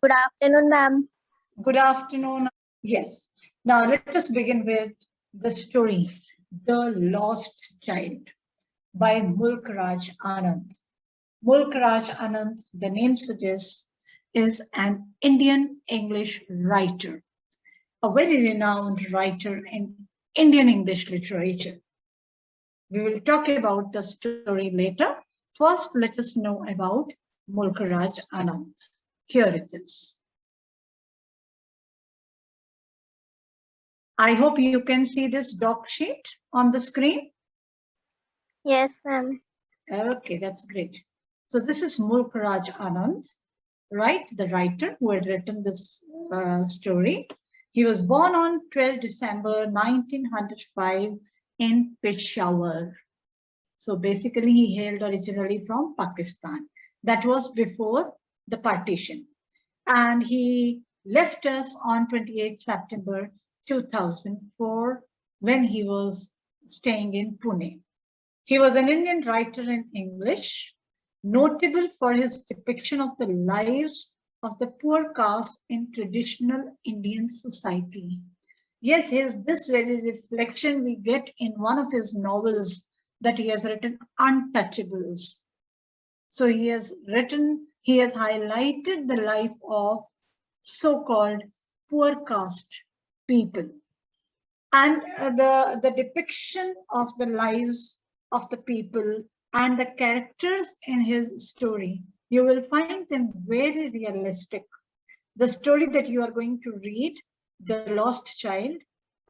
Good afternoon, ma'am. Good afternoon. Yes. Now let us begin with the story, The Lost Child by Mulk Raj Anand. Mulk Raj Anand, the name suggests, is an Indian English writer, a very renowned writer in Indian English literature. We will talk about the story later. First, let us know about Mulk Raj Anand. Here it is. I hope you can see this doc sheet on the screen. Yes, ma'am. Okay, that's great. So this is Mulk Raj Anand, right? The writer who had written this story. He was born on 12 December 1905 in Peshawar. So basically he hailed originally from Pakistan. That was before the partition. And he left us on 28 September 2004 when he was staying in Pune. He was an Indian writer in English, notable for his depiction of the lives of the poor caste in traditional Indian society. Yes, this very reflection we get in one of his novels that he has written, Untouchables. So he has highlighted the life of so-called poor caste people. And the depiction of the lives of the people and the characters in his story, you will find them very realistic. The story that you are going to read, The Lost Child,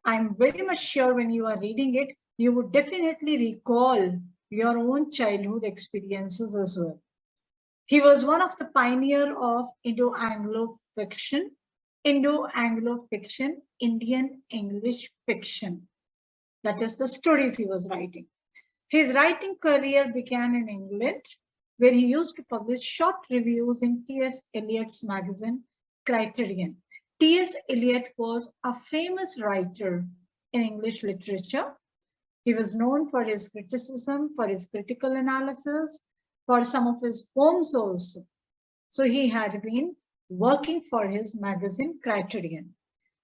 I'm very much sure when you are reading it, you would definitely recall your own childhood experiences as well. He was one of the pioneers of Indo-Anglo fiction, Indian English fiction. That is the stories he was writing. His writing career began in England, where he used to publish short reviews in T.S. Eliot's magazine, Criterion. T.S. Eliot was a famous writer in English literature. He was known for his criticism, for his critical analysis, for some of his poems also. So he had been working for his magazine Criterion.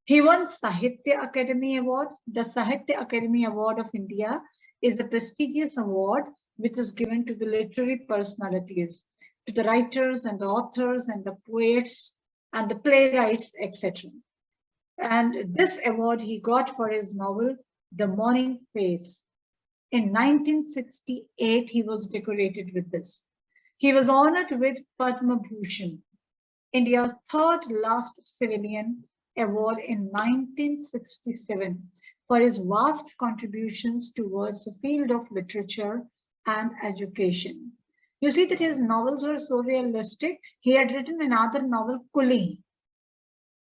He won Sahitya Academy Award. The Sahitya Academy Award of India is a prestigious award which is given to the literary personalities, to the writers and the authors and the poets and the playwrights, etc. And this award he got for his novel, The Morning Face. In 1968, he was decorated with this. He was honored with Padma Bhushan, India's third last civilian award in 1967 for his vast contributions towards the field of literature and education. You see that his novels were so realistic. He had written another novel, Kuli,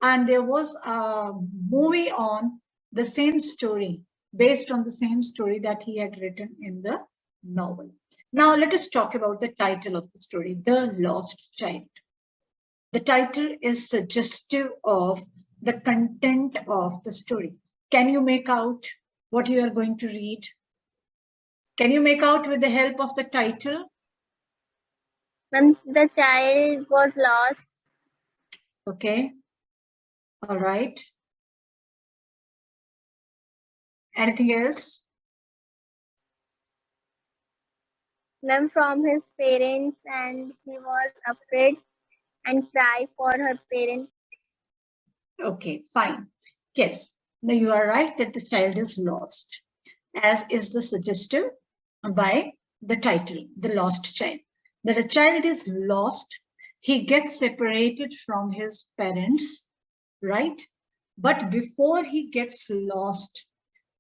and there was a movie on the same story, based on the same story that he had written in the novel. Now let us talk about the title of the story, The Lost Child. The title is suggestive of the content of the story. Can you make out what you are going to read? Can you make out with the help of the title? When the child was lost. Okay. All right. Anything else? Then from his parents, and he was afraid and cried for her parents. Okay, fine. Yes, now you are right that the child is lost, as is the suggestive by the title, The Lost Child. That a child is lost, he gets separated from his parents, right? But before he gets lost,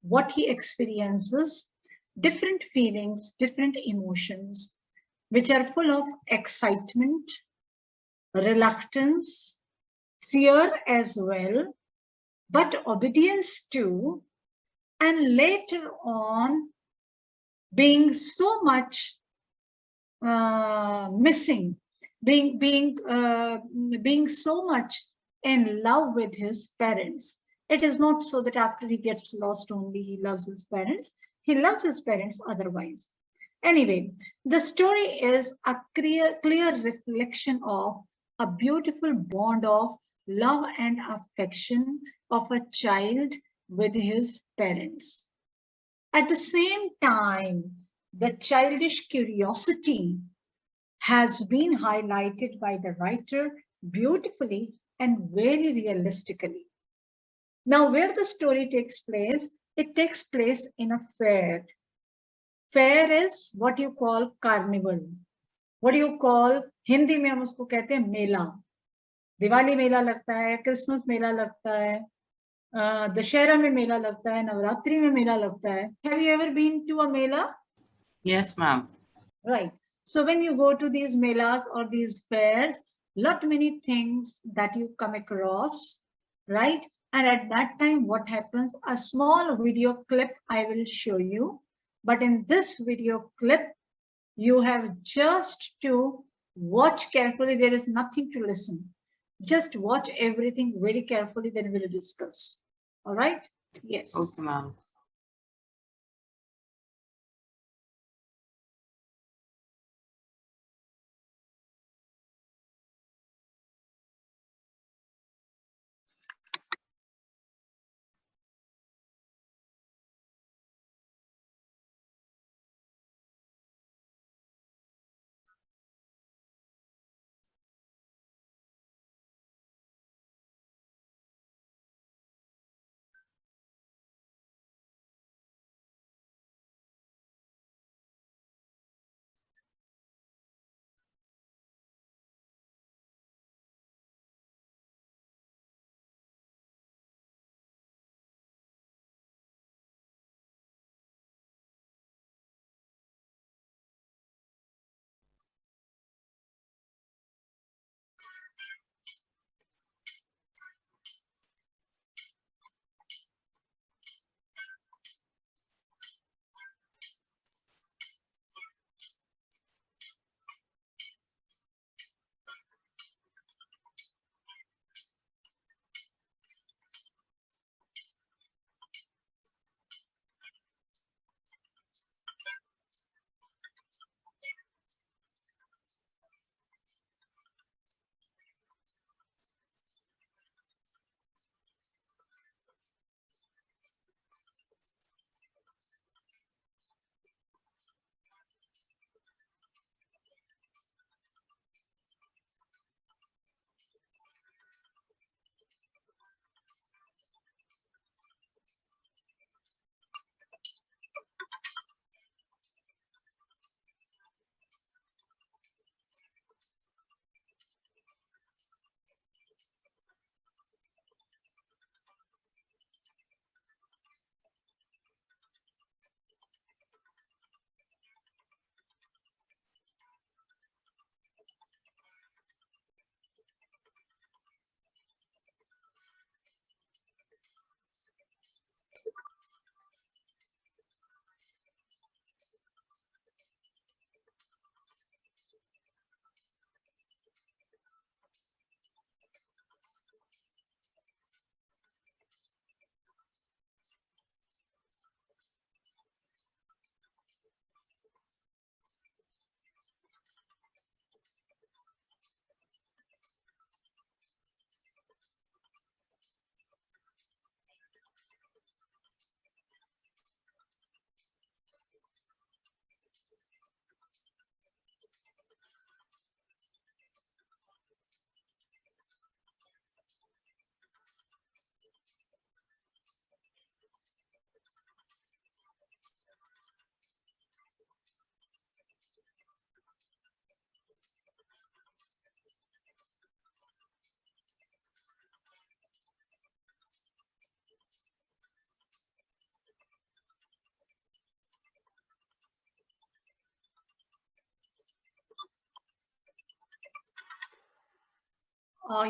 what he experiences, different feelings, different emotions, which are full of excitement, reluctance, fear as well, but obedience too, and later on being so much missing, being so much in love with his parents. It is not so that after he gets lost only he loves his parents. He loves his parents otherwise. Anyway, the story is a clear reflection of a beautiful bond of love and affection of a child with his parents. At the same time, the childish curiosity has been highlighted by the writer beautifully and very realistically. Now, where the story takes place, it takes place in a fair. Fair is what you call carnival. What do you call, Hindi में हम उसको कहते हैं मेला. दिवाली मेला लगता है, Christmas मेला लगता है, दशहरा में मेला लगता है, नवरात्रि में मेला लगता है. Have you ever been to a mela? Yes, ma'am. Right. So when you go to these melas or these fairs, lot many things that you come across, right? And at that time, what happens? A small video clip I will show you. But in this video clip, you have just to watch carefully. There is nothing to listen. Just watch everything very carefully, then we'll discuss. All right? Yes. Okay, ma'am.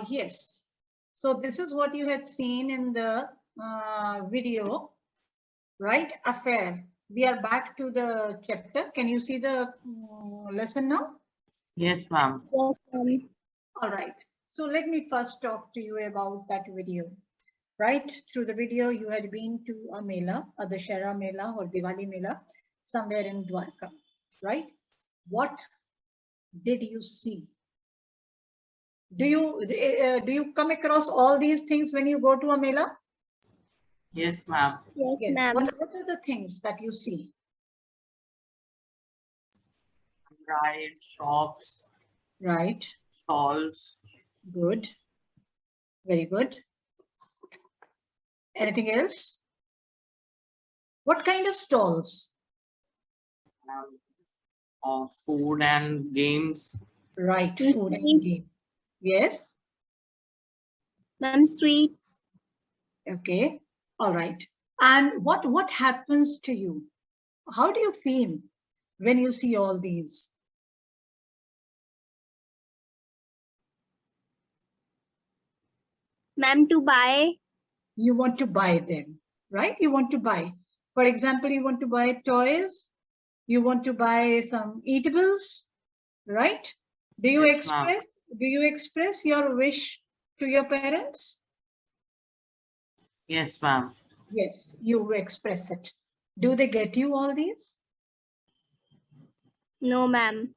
Yes. So this is what you had seen in the video, right? Affair. We are back to the chapter. Can you see the lesson now? Yes, ma'am. Yes, All right. So let me first talk to you about that video. Right? Through the video, you had been to a mela, a Dashera mela or Diwali mela, somewhere in Dwarka, right? What did you see? Do you come across all these things when you go to a mela? Yes, ma'am. Yes, Yes. ma'am. What are the things that you see? Right, shops, Right. stalls, Good. Very good. Anything else? What kind of stalls? food and games. Right. And Food and sweets, game. Yes. ma'am, sweets. Okay. All right. And what happens to you? How do you feel when you see all these? Ma'am, to buy. You want to buy them, right? You want to buy. For example, you want to buy toys. You want to buy some eatables, right? Do you Yes, ma'am. express do you express your wish to your parents? Yes, ma'am. Yes, you express it. Do they get you all these? No, ma'am.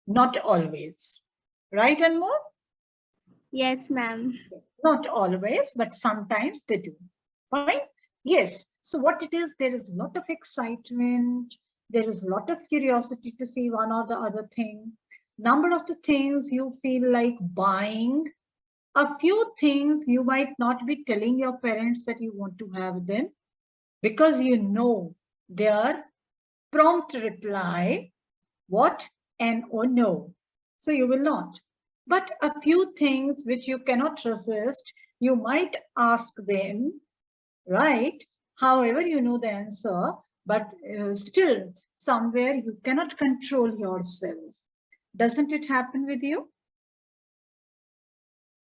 Not always. Right, and more? Yes, ma'am. Not always, but sometimes they do. Fine? Yes. So what it is, there is a lot of excitement. There is a lot of curiosity to see one or the other thing. Number of the things you feel like buying. A few things you might not be telling your parents that you want to have them because you know their prompt reply, what and or no. So you will not. But a few things which you cannot resist, you might ask them, right? However, you know the answer, but still somewhere you cannot control yourself. Doesn't it happen with you?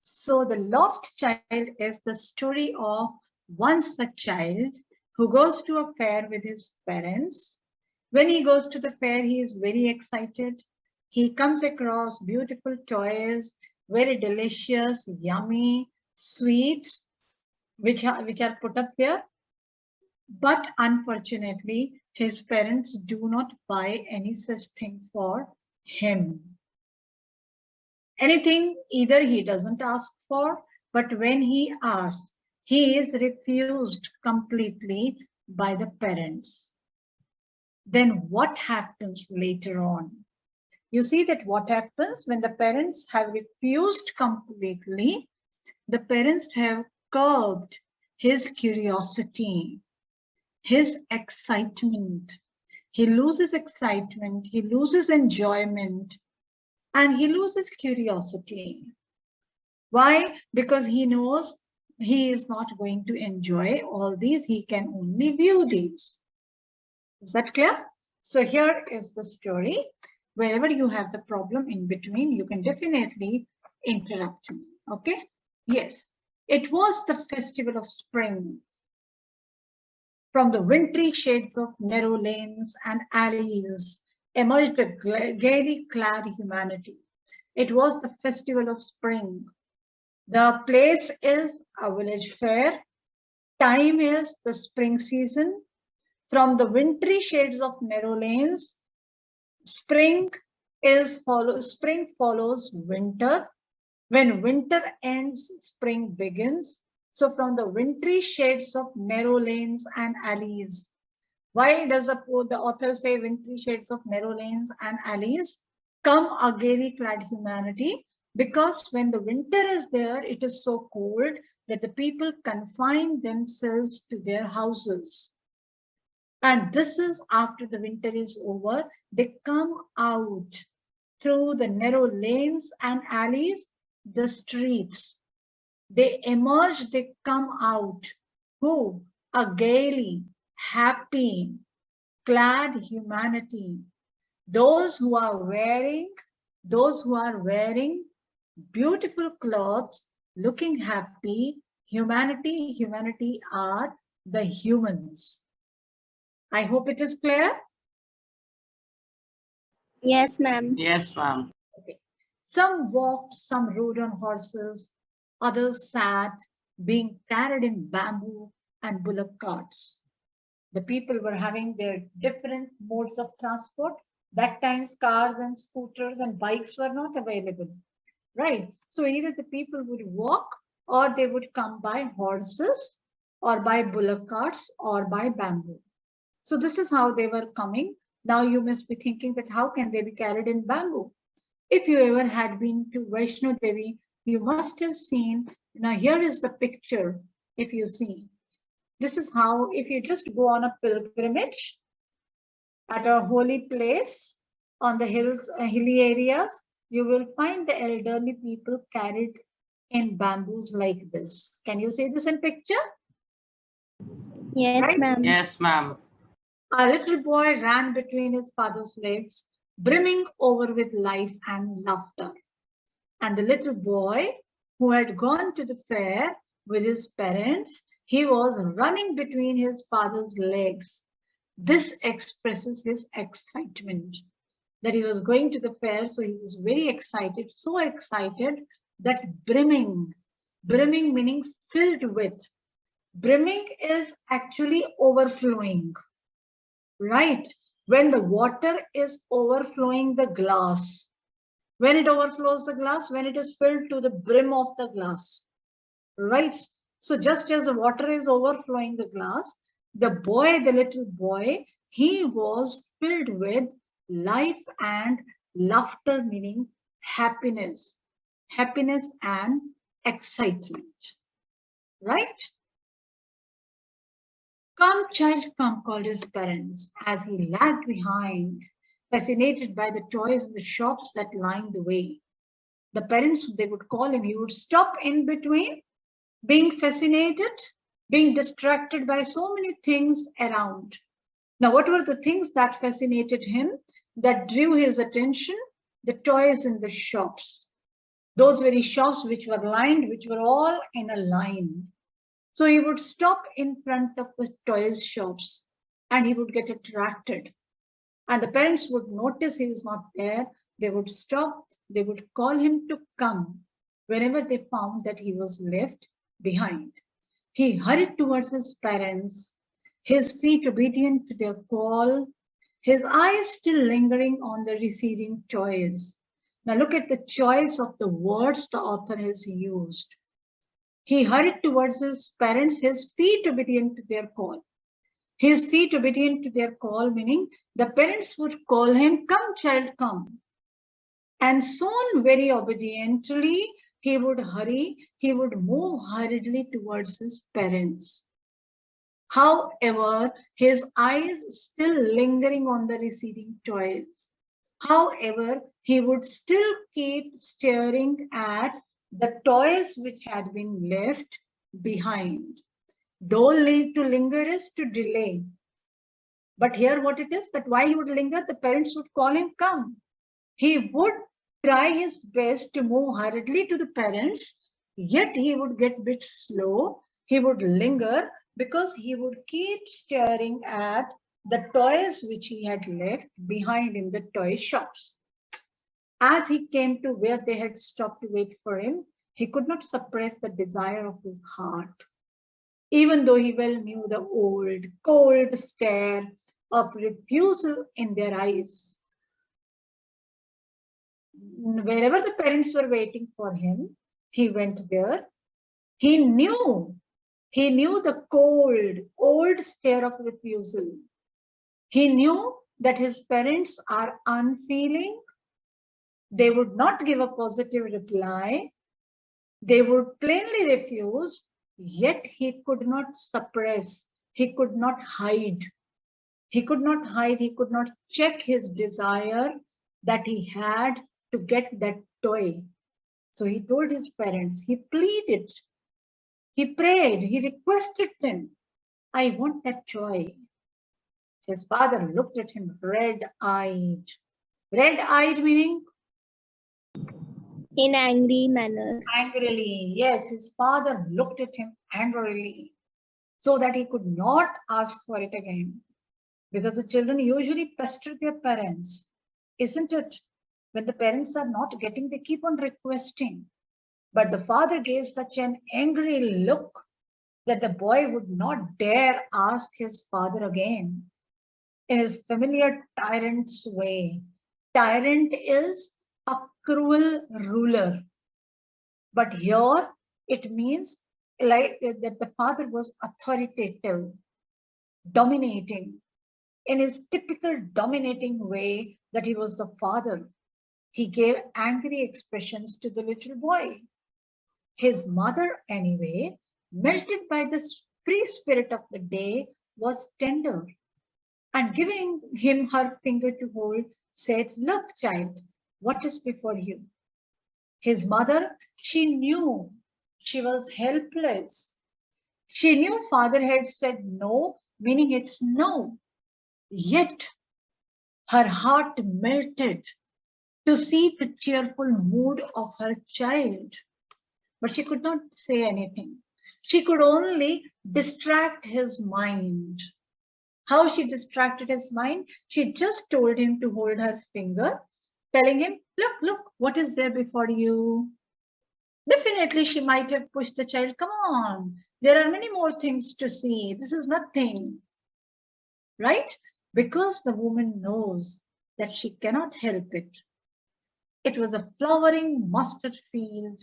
So the lost child is the story of once a child who goes to a fair with his parents. When he goes to the fair, he is very excited. He comes across beautiful toys, very delicious, yummy sweets, which are put up there. But unfortunately, his parents do not buy any such thing for him. Anything either he doesn't ask for, but when he asks, he is refused completely by the parents. Then what happens later on? You see that what happens when the parents have refused completely, the parents have curbed his curiosity, his excitement. He loses excitement, he loses enjoyment, and he loses curiosity. Why? Because he knows he is not going to enjoy all these, he can only view these. Is that clear? So here is the story. Wherever you have the problem in between, you can definitely interrupt me. Okay? Yes. It was the festival of spring. From the wintry shades of narrow lanes and alleys emerged a gaily clad humanity. It was the festival of spring. The place is a village fair. Time is the spring season. From the wintry shades of narrow lanes, spring follows winter. When winter ends, spring begins. So from the wintry shades of narrow lanes and alleys. Why does the author say wintry shades of narrow lanes and alleys? Come a gaily clad humanity, because when the winter is there, it is so cold that the people confine themselves to their houses. And this is after the winter is over, they come out through the narrow lanes and alleys, the streets. They emerge, they come out. Who? A gaily, happy, clad humanity. Those who are wearing beautiful clothes, looking happy. Humanity are the humans. I hope it is clear. Yes, ma'am. Yes, ma'am. Okay. Some walked, some rode on horses, others sat, being carried in bamboo and bullock carts. The people were having their different modes of transport. That times cars and scooters and bikes were not available. right? So either the people would walk or they would come by horses or by bullock carts or by bamboo. So this is how they were coming. Now you must be thinking that how can they be carried in bamboo? If you ever had been to Vaishno Devi, you must have seen. Now here is the picture. If you see, this is how. If you just go on a pilgrimage at a holy place on the hills, hilly areas, you will find the elderly people carried in bamboos like this. Can you see this in picture? Yes, Right? ma'am. Yes, ma'am. A little boy ran between his father's legs, brimming over with life and laughter. And the little boy who had gone to the fair with his parents, he was running between his father's legs. This expresses his excitement that he was going to the fair, so he was very excited, so excited that brimming meaning filled with. Brimming is actually overflowing, right? When the water is overflowing the glass, when it overflows the glass, when it is filled to the brim of the glass, right? So just as the water is overflowing the glass, the little boy, he was filled with life and laughter, meaning happiness, happiness and excitement, right? Come, child, come, called his parents as he lagged behind, fascinated by the toys in the shops that lined the way. The parents, they would call him, he would stop in between, being fascinated, being distracted by so many things around. Now, what were the things that fascinated him, that drew his attention? The toys in the shops. Those very shops which were lined, which were all in a line. So he would stop in front of the toys shops and he would get attracted. And the parents would notice he is not there. They would stop. They would call him to come whenever they found that he was left behind. He hurried towards his parents, his feet obedient to their call, his eyes still lingering on the receding toys. Now look at the choice of the words the author has used. He hurried towards his parents, his feet obedient to their call. His feet obedient to their call, meaning the parents would call him, come, child, come. And soon, very obediently, he would hurry, he would move hurriedly towards his parents. However, his eyes still lingering on the receding toys. However, he would still keep staring at the toys which had been left behind. Though to linger is to delay. But here what it is, that why he would linger, the parents would call him, come. He would try his best to move hurriedly to the parents, yet he would get a bit slow. He would linger because he would keep staring at the toys which he had left behind in the toy shops. As he came to where they had stopped to wait for him, he could not suppress the desire of his heart, even though he well knew the old, cold stare of refusal in their eyes. Wherever the parents were waiting for him, he went there. He knew the cold, old stare of refusal. He knew that his parents are unfeeling. They would not give a positive reply. They would plainly refuse, yet he could not suppress. He could not hide. He could not hide. He could not check his desire that he had to get that toy. So he told his parents, he pleaded, he prayed, he requested them, I want that toy. His father looked at him red-eyed. Red-eyed meaning? In angry manner. Angrily. Yes, his father looked at him angrily so that he could not ask for it again. Because the children usually pester their parents, isn't it? When the parents are not getting, they keep on requesting. But the father gave such an angry look that the boy would not dare ask his father again in his familiar tyrant's way. Tyrant is a cruel ruler. But here it means like that the father was authoritative, dominating in his typical dominating way that he was the father. He gave angry expressions to the little boy. His mother, anyway, melted by the free spirit of the day, was tender and giving him her finger to hold, said, "Look, child, what is before you?" His mother, she knew she was helpless. She knew father had said no, meaning it's no. Yet her heart melted to see the cheerful mood of her child. But she could not say anything. She could only distract his mind. How she distracted his mind? She just told him to hold her finger, telling him, "Look, look, what is there before you?" Definitely, she might have pushed the child, "Come on, there are many more things to see. This is nothing," right? Because the woman knows that she cannot help it. It was a flowering mustard field,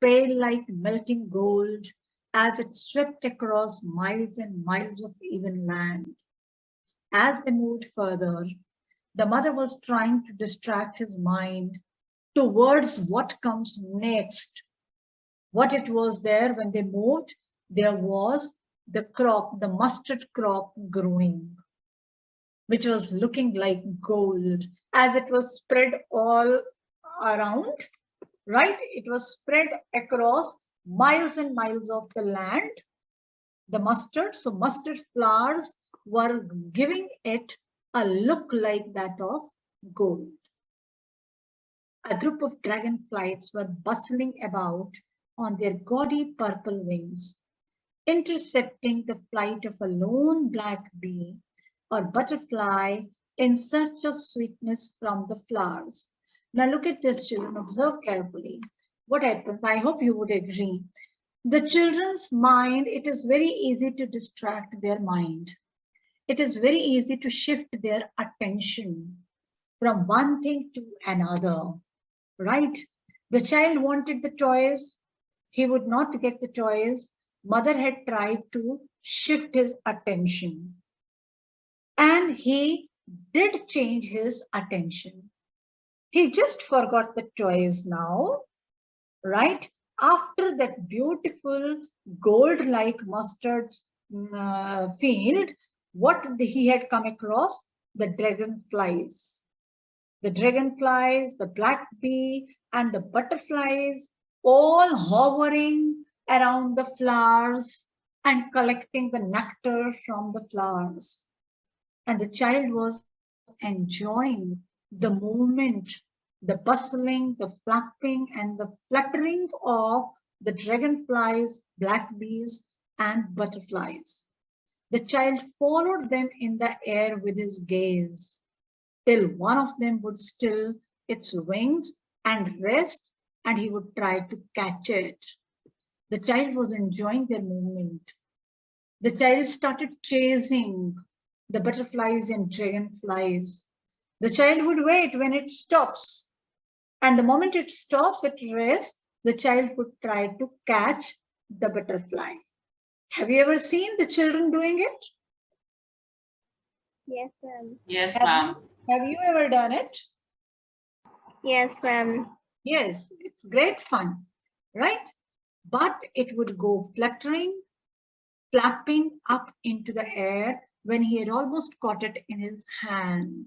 pale like melting gold, as it swept across miles and miles of even land. As they moved further, the mother was trying to distract his mind towards what comes next. What it was there when they moved, there was the crop, the mustard crop growing, which was looking like gold as it was spread all around, right? It was spread across miles and miles of the land, the mustard. So mustard flowers were giving it a look like that of gold. A group of dragonflies were bustling about on their gaudy purple wings, intercepting the flight of a lone black bee or butterfly in search of sweetness from the flowers. Now look at this, children. Observe carefully. What happens? I hope you would agree. The children's mind, it is very easy to distract their mind. It is very easy to shift their attention from one thing to another, right? The child wanted the toys. He would not get the toys. Mother had tried to shift his attention. And he did change his attention. He just forgot the toys now, right? After that beautiful gold-like mustard field, what he had come across? The dragonflies. The dragonflies, the black bee, and the butterflies all hovering around the flowers and collecting the nectar from the flowers. And the child was enjoying the movement, the bustling, the flapping, and the fluttering of the dragonflies, black bees, and butterflies. The child followed them in the air with his gaze till one of them would still its wings and rest, and he would try to catch it. The child was enjoying their movement. The child started chasing the butterflies and dragonflies. The child would wait when it stops. And the moment it stops at rest, the child would try to catch the butterfly. Have you ever seen the children doing it? Yes, ma'am. Yes, Have, ma'am. have you ever done it? Yes, ma'am. Yes, it's great fun, right? But it would go fluttering, flapping up into the air when he had almost caught it in his hands.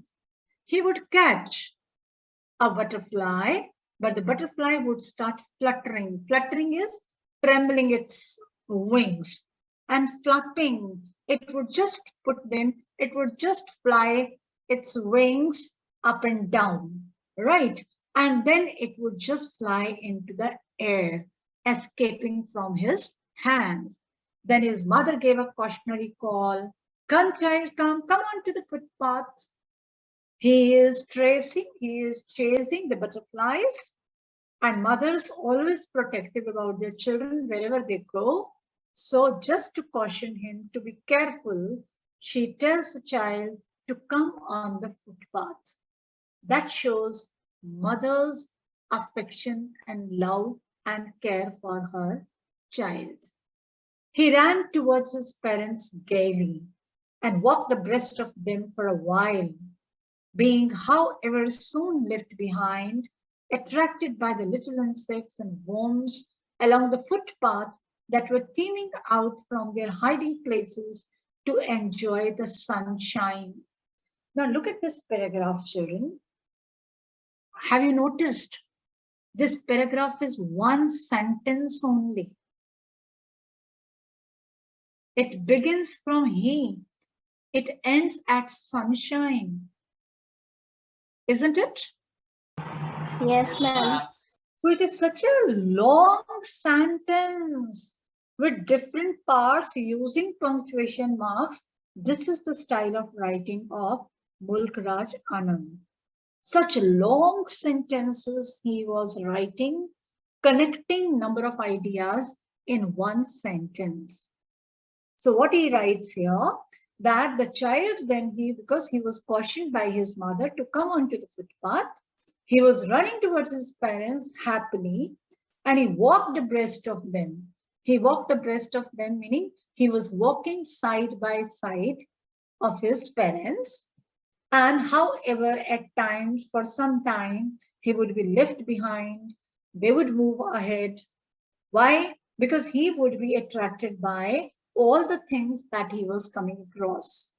He would catch a butterfly, but the butterfly would start fluttering. Fluttering is trembling its wings, and flapping. It would just it would just fly its wings up and down, right? And then it would just fly into the air, escaping from his hands. Then his mother gave a cautionary call. "Come, child, come on to the footpath." He is chasing the butterflies, and mothers always protective about their children wherever they go. So just to caution him to be careful, she tells the child to come on the footpath. That shows mother's affection and love and care for her child. He ran towards his parents gaily and walked abreast of them for a while, being, however, soon left behind, attracted by the little insects and worms along the footpath that were teeming out from their hiding places to enjoy the sunshine. Now, look at this paragraph, children. Have you noticed? This paragraph is one sentence only. It begins from he. It ends at sunshine. Isn't it? Yes, ma'am. So it is such a long sentence with different parts using punctuation marks. This is the style of writing of Mulk Raj Anand. Such long sentences he was writing, connecting number of ideas in one sentence. So what he writes here, that the child then because he was cautioned by his mother to come onto the footpath, he was running towards his parents happily, and he walked abreast of them. He walked abreast of them, meaning he was walking side by side of his parents. And however, at times, for some time, he would be left behind. They would move ahead. Why? Because he would be attracted by all the things that he was coming across.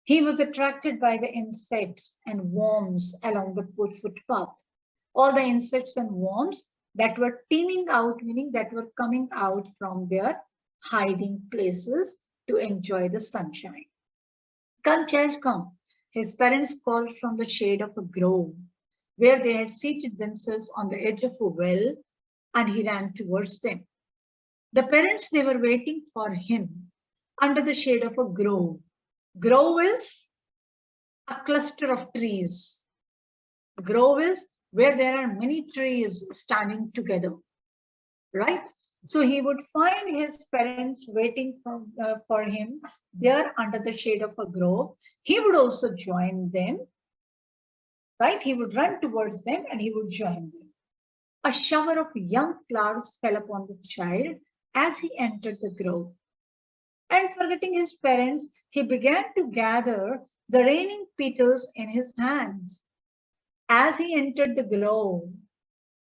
He was attracted by the insects and worms along the footpath. All the insects and worms that were teeming out, meaning that were coming out from their hiding places to enjoy the sunshine. Come, child, come. His parents called from the shade of a grove, where they had seated themselves on the edge of a well, and he ran towards them. The parents, they were waiting for him under the shade of a grove. Grove is a cluster of trees. Grove is where there are many trees standing together, right? So he would find his parents waiting for him there under the shade of a grove. He would also join them, right? He would run towards them and he would join them. A shower of young flowers fell upon the child as he entered the grove. And forgetting his parents, he began to gather the raining petals in his hands. As he entered the grove,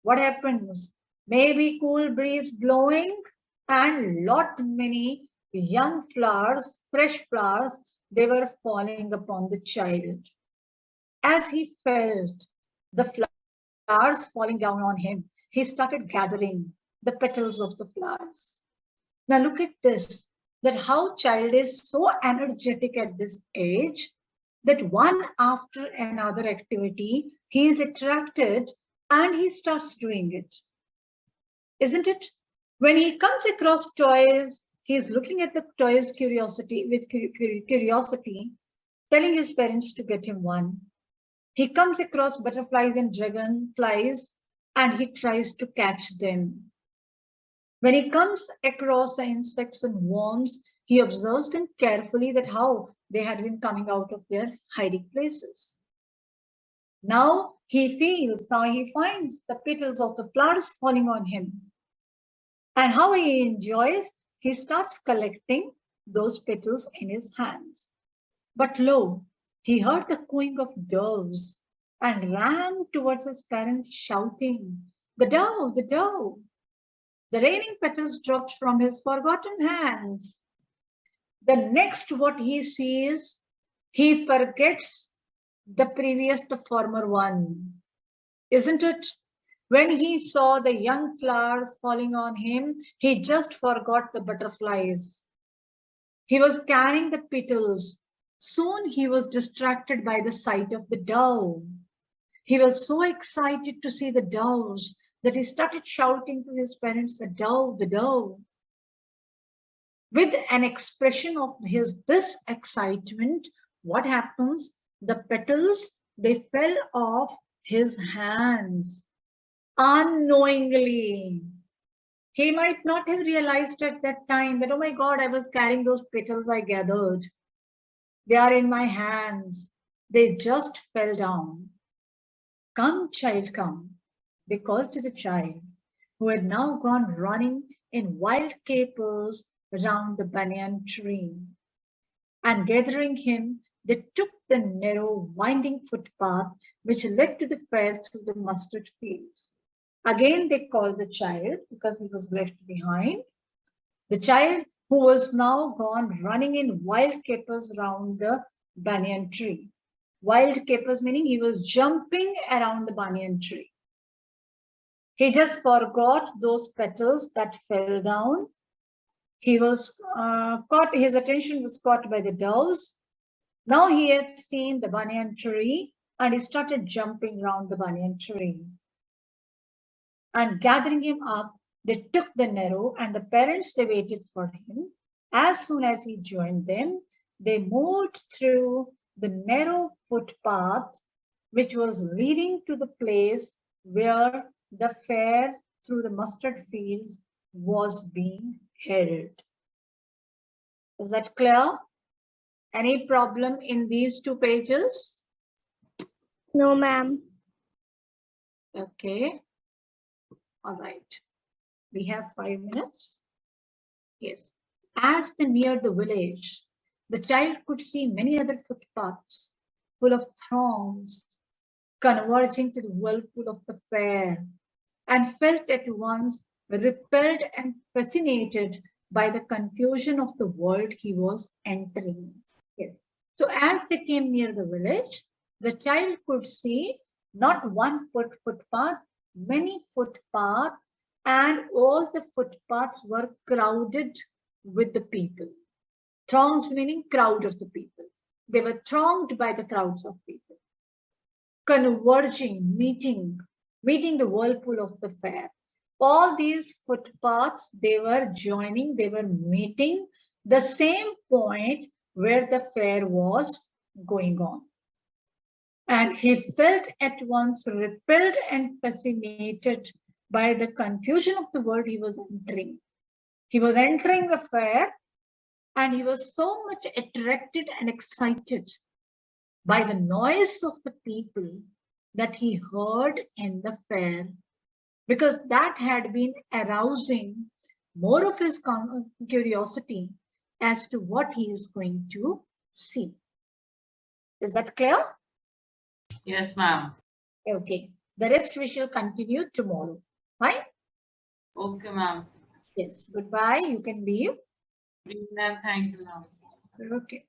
what happens? Maybe cool breeze blowing and lot many young flowers, fresh flowers, they were falling upon the child. As he felt the flowers falling down on him, he started gathering the petals of the flowers. Now look at this, that how child is so energetic at this age that one after another activity, he is attracted and he starts doing it. Isn't it? When he comes across toys, he is looking at the toys with curiosity, telling his parents to get him one. He comes across butterflies and dragonflies and he tries to catch them. When he comes across the insects and worms, he observes them carefully that how they had been coming out of their hiding places. Now he finds the petals of the flowers falling on him. And how he enjoys, he starts collecting those petals in his hands. But lo, he heard the cooing of doves and ran towards his parents shouting, "The dove, the dove!" The raining petals dropped from his forgotten hands. The next what he sees, he forgets the former one. Isn't it? When he saw the young flowers falling on him, he just forgot the butterflies. He was carrying the petals. Soon he was distracted by the sight of the dove. He was so excited to see the doves that he started shouting to his parents, "The dove, the dove." With an expression of this excitement, what happens? The petals, they fell off his hands unknowingly. He might not have realized at that time that, oh my God, I was carrying those petals I gathered. They are in my hands. They just fell down. "Come, child, come." They called to the child. who had now gone running in wild capers round the banyan tree. And gathering him, they took the narrow, winding footpath which led to the fair through the mustard fields. Again, they called the child because he was left behind. The child who was now gone running in wild capers round the banyan tree. Wild capers meaning he was jumping around the banyan tree. He just forgot those petals that fell down. He was caught, his attention was caught by the doves. Now he had seen the banyan tree and he started jumping round the banyan tree. And gathering him up, they took the narrow and the parents they waited for him. As soon as he joined them, they moved through the narrow footpath which was leading to the place where the fair through the mustard fields was being held. Is that clear? Any problem in these 2 pages? No, ma'am. Okay. All right. We have 5 minutes. Yes. As they neared the village, the child could see many other footpaths full of throngs converging to the whirlpool of the fair, and felt at once repelled and fascinated by the confusion of the world he was entering. Yes. So as they came near the village, the child could see not one footpath, many footpaths, and all the footpaths were crowded with the people. Throngs meaning crowd of the people. They were thronged by the crowds of people, converging, meeting the whirlpool of the fair. All these footpaths, they were joining, they were meeting the same point where the fair was going on. And he felt at once repelled and fascinated by the confusion of the world he was entering. He was entering the fair and he was so much attracted and excited by the noise of the people that he heard in the fair, because that had been arousing more of his curiosity as to what he is going to see. Is that clear? Yes, ma'am. Okay. The rest we shall continue tomorrow. Fine? Okay, ma'am. Yes. Goodbye. You can leave. Please, ma'am. Thank you, ma'am. Okay.